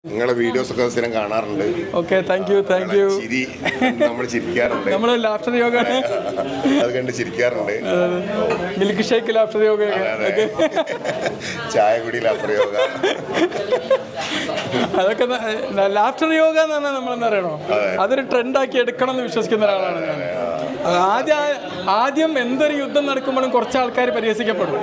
നിങ്ങളുടെ വീഡിയോസ് ഒക്കെ സ്ഥിരം കാണാറുണ്ട്. Okay, thank you. ചിരി നമ്മൾ ചിരിക്കാറുണ്ട്. നമ്മൾ ലാഫ്റ്റർ യോഗ അത് കണ്ട് ചിരിക്കാറുണ്ട്. മിൽക്ക് ഷേക്ക് ലാഫ്റ്റർ യോഗ, ചായ കുടി ലാഫ്റ്റർ യോഗ, അതൊക്കെ ലാഫ്റ്റർ യോഗ എന്ന് പറഞ്ഞാൽ നമ്മളെന്താ പറയണോ, അതൊരു ട്രെൻഡാക്കി എടുക്കണം എന്ന് വിശ്വസിക്കുന്ന ഒരാളാണ് ഞാൻ. ആദ്യം എന്തൊരു യുദ്ധം നടക്കുമ്പോഴും കുറച്ച് ആൾക്കാർ പരിഹസിക്കപ്പെടും.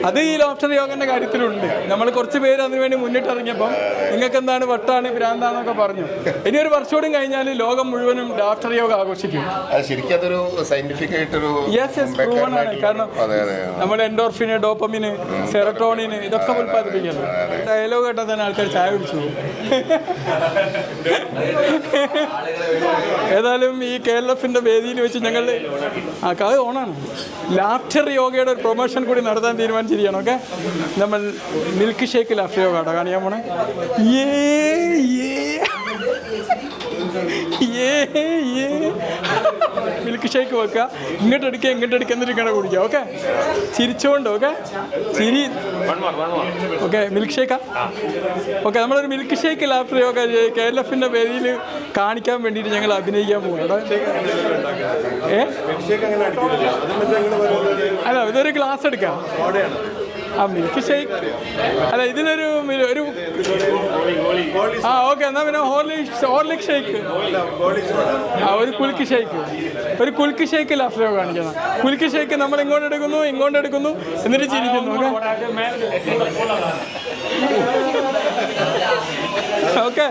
അത് ഈ ലാഫ്റ്റർ യോഗന്റെ കാര്യത്തിലുണ്ട്. നമ്മൾ കുറച്ച് പേര് അതിനുവേണ്ടി മുന്നിട്ടിറങ്ങിയപ്പം നിങ്ങൾക്ക് എന്താണ് വട്ടാണ് ഭ്രാന്താണെന്നൊക്കെ പറഞ്ഞു. ഇനി ഒരു വർഷത്തോടും കഴിഞ്ഞാൽ ലോകം മുഴുവനും ലാഫ്റ്റർ യോഗ ആഘോഷിക്കും. പ്രൂവൺ ആണ്. കാരണം നമ്മുടെ എൻഡോർഫിന്, ഡോപ്പമിന്, സെറട്ടോണിന് ഇതൊക്കെ ഉൽപ്പാദിപ്പിക്കുന്നു. ഡയലോഗ് കേട്ടാൽ തന്നെ ആൾക്കാർ ചായ കുടിച്ചു. ഏതായാലും ഈ KLF-ന്റെ വേദിയിൽ വെച്ച് ഞങ്ങൾ അത് ഓണാണ് ലാഫ്റ്റർ യോഗയുടെ ഒരു പ്രൊമോഷൻ കൂടി നടത്താൻ തീരുമാനിച്ചിരിക്കുകയാണ്. ഓക്കെ, നമ്മൾ മിൽക്ക് ഷേക്ക് ലാഫ്റ്റർ യോഗ ആട്ടോ കാണിക്കാൻ പോണേ. മിൽക്ക് ഷേക്ക് വെക്കുക, ഇങ്ങോട്ട് എടുക്കുക എന്നിട്ട് ഇങ്ങനെ കുടിക്കുക. ഓക്കെ, ചിരിച്ചുകൊണ്ട്. ഓക്കെ, ചിരി. ഓക്കെ, മിൽക്ക് ഷേക്കാ. ഓക്കെ, നമ്മളൊരു മിൽക്ക് ഷേക്ക് ലാഫ്റ്റർ യോഗ KLF-ന്റെ വേദിയിൽ കാണിക്കാൻ വേണ്ടിയിട്ട് ഞങ്ങൾ അഭിനയിക്കാൻ പോകും. അല്ല, ഇതൊരു ഗ്ലാസ് എടുക്കാം. ആ മിൽക്ക് ഷേക്ക് അല്ല, ഇതിലൊരു ഓക്കെ, എന്നാ പിന്നെ ഹോർലിക് ഷേക്ക്, ഒരു കുൽക്ക് ഷേക്ക് ലാഫ്റ്റർ യോഗ കാണിക്കണം. കുൽക്ക് ഷേക്ക് നമ്മൾ ഇങ്ങോട്ട് എടുക്കുന്നു എന്നിട്ട് ചിരിക്കുന്നു. ഓക്കെ,